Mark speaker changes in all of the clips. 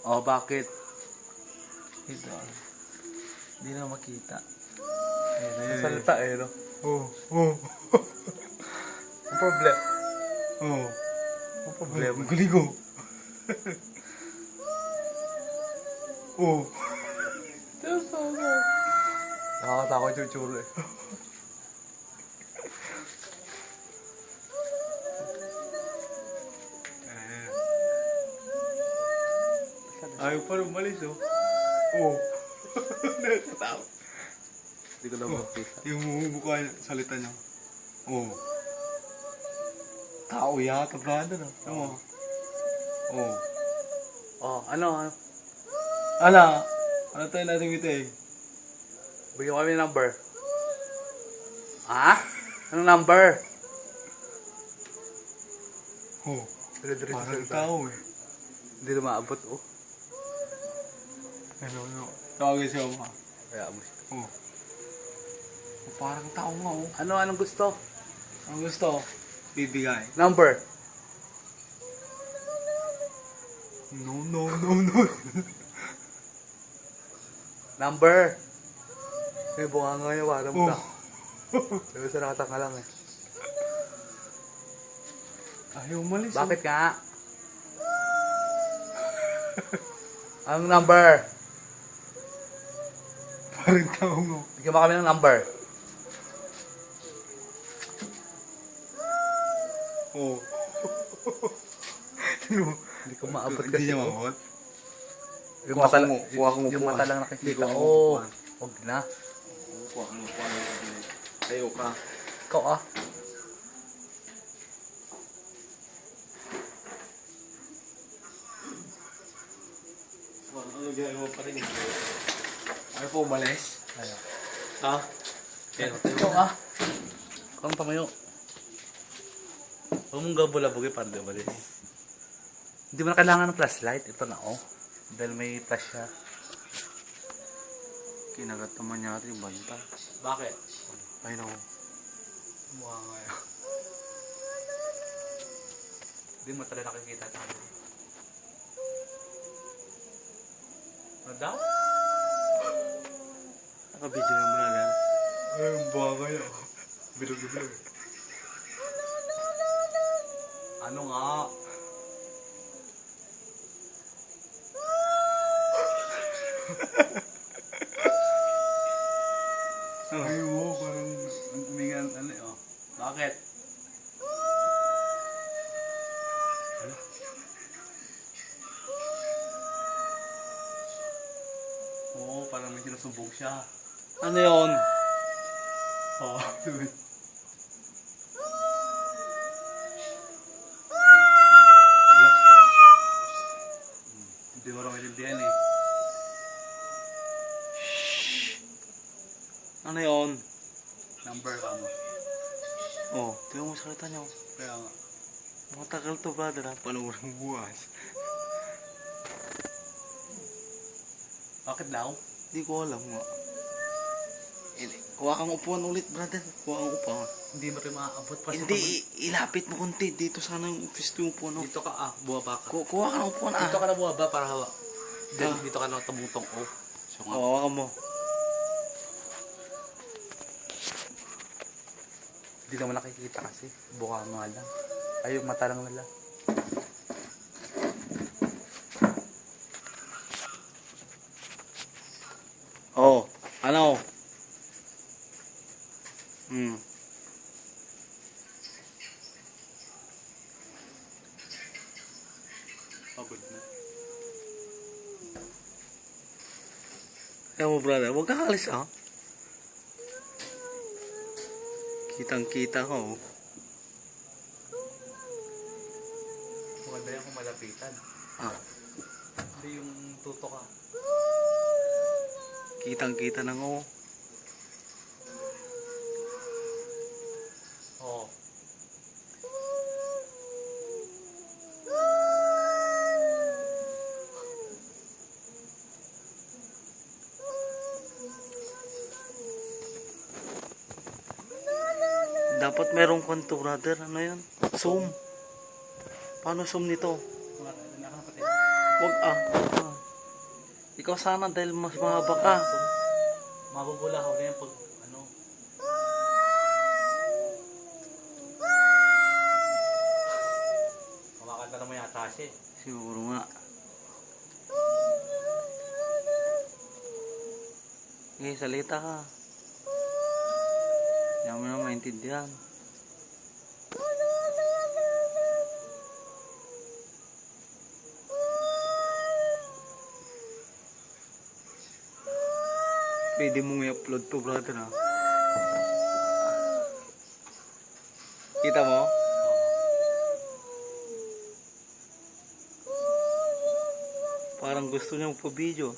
Speaker 1: Oh, bakit?
Speaker 2: Ito. Hindi na makita.
Speaker 1: Salita eh, no?
Speaker 2: Ang problem.
Speaker 1: Ang problema.
Speaker 2: Ang galing ko.
Speaker 1: Nakakatakot yung tsura eh.
Speaker 2: Ayaw pa rin umalis, oh. Nakatawa.
Speaker 1: Hindi ko na makita.
Speaker 2: Yung mukha niya, salita niya. Tao yata, brother, no?
Speaker 1: Oh, ano?
Speaker 2: Ano tayo natin meeting?
Speaker 1: Bigyan kami ng number. Ha? Anong number? Dire-diretso
Speaker 2: Parang
Speaker 1: sa
Speaker 2: tao, eh.
Speaker 1: Hindi na maabot, oh.
Speaker 2: Ano? Tawagin siya mo, ha?
Speaker 1: Kaya mo siya.
Speaker 2: Parang tao nga, oh.
Speaker 1: Anong gusto?
Speaker 2: Ang gusto, bibigay.
Speaker 1: Number.
Speaker 2: No.
Speaker 1: Number. May bunga nga yung parang mo. Pero sa nakatanga lang eh.
Speaker 2: Ayaw umalis,
Speaker 1: Bakit nga? Anong number?
Speaker 2: Parang tao nga.
Speaker 1: Bigyan mo kami ng number. Hindi ko maabot kasi.
Speaker 2: Hindi niya maabot?
Speaker 1: Yung
Speaker 2: Kuha
Speaker 1: mata,
Speaker 2: ko mo- kuha ko mo
Speaker 1: yung
Speaker 2: upuan.
Speaker 1: mata lang nakikita.
Speaker 2: Kuha ko
Speaker 1: Oo.
Speaker 2: upuan.
Speaker 1: Huwag na.
Speaker 2: Kuha mo. Tayo ka.
Speaker 1: Ikaw ah.
Speaker 2: Ano ginagawa pa rin? Ayaw po umalis?
Speaker 1: Ayaw.
Speaker 2: Ha?
Speaker 1: Ikaw ah. Ikaw ang tamayo. Huwag mong gabulabugin para di umalis. Hindi mo na kailangan ng flashlight. Ito na oh. Dahil may flash siya.
Speaker 2: Kinagat naman niya ito yung banta.
Speaker 1: Bakit?
Speaker 2: Ay no.
Speaker 1: Mukha nga yun. Hindi mo talaga nakikita sa akin. Ano daw?
Speaker 2: Naka-video naman na yan. Ay, yung baka yun. Bilog-bilog.
Speaker 1: Ano nga?
Speaker 2: Ay, wow, parang
Speaker 1: Umingan, ano eh, oh. Bakit? Ano? Oo, parang may sinusubog siya.
Speaker 2: ano yun?
Speaker 1: Oo. Hindi mo rin maintindihan eh.
Speaker 2: Ano yun?
Speaker 1: Number ka mo.
Speaker 2: Oh, tingnan mo salita niya.
Speaker 1: Kaya nga.
Speaker 2: Matagal to, brother, ha? Panoorin mo bukas.
Speaker 1: Bakit daw?
Speaker 2: Hindi ko alam nga. Kuha kang upuan ulit, brother. Kuha kang upuan.
Speaker 1: Hindi mo rin maaabot pa
Speaker 2: Hindi, ilapit mo konti. Dito sana yung office yung upuan. No?
Speaker 1: Dito ka buwaba ka.
Speaker 2: Kuha kang upuan,
Speaker 1: Dito ka na buwaba para hawa.
Speaker 2: Ah.
Speaker 1: Dito ka na tumutong oh. So nga.
Speaker 2: Hawakan mo.
Speaker 1: Hindi naman nakikita kasi. Buka nga lang. Ay, yung mata lang nila.
Speaker 2: Oh, ano?
Speaker 1: Pagod na.
Speaker 2: Kaya mo, brother, huwag ka kalis, ha? Kitang-kita ka, oh.
Speaker 1: Maganda yan kung malapitan.
Speaker 2: Ah,
Speaker 1: Hindi yung tuto ka.
Speaker 2: kitang-kita na, oh.
Speaker 1: Oo.
Speaker 2: Dapat merong kwanto, brother. Ano yan? Zoom.
Speaker 1: Paano zoom nito?
Speaker 2: Nakakapatid.
Speaker 1: Wag ah. Ah. Ikaw sana dahil mas mahaba ka.
Speaker 2: Mabubula ako na yan pag ano. Kumakanta naman yata siya eh.
Speaker 1: Siguro nga. Eh, salita ka. Hindi mo na maintindihan. Pwede mong i-upload to, brother, ha? Kita mo? Parang gusto niya magpa-video.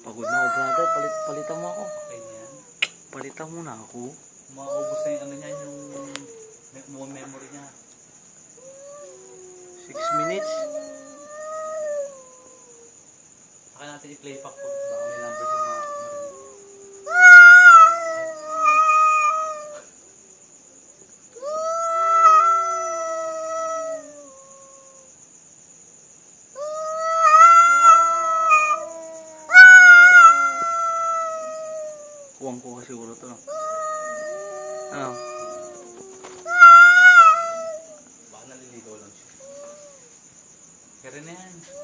Speaker 1: Pagod na ako, brother. Palitan mo ako.
Speaker 2: Okay na yan.
Speaker 1: Palitan mo na ako.
Speaker 2: Maubos na yung ano niya, yung memory niya.
Speaker 1: 6 minutes.
Speaker 2: Saka natin i-play back po. Baka may number siya marinig.
Speaker 1: Kuwang ko kasi siguro to. Ano?
Speaker 2: Baka naliligaw lang siya. Kaya rin na yan.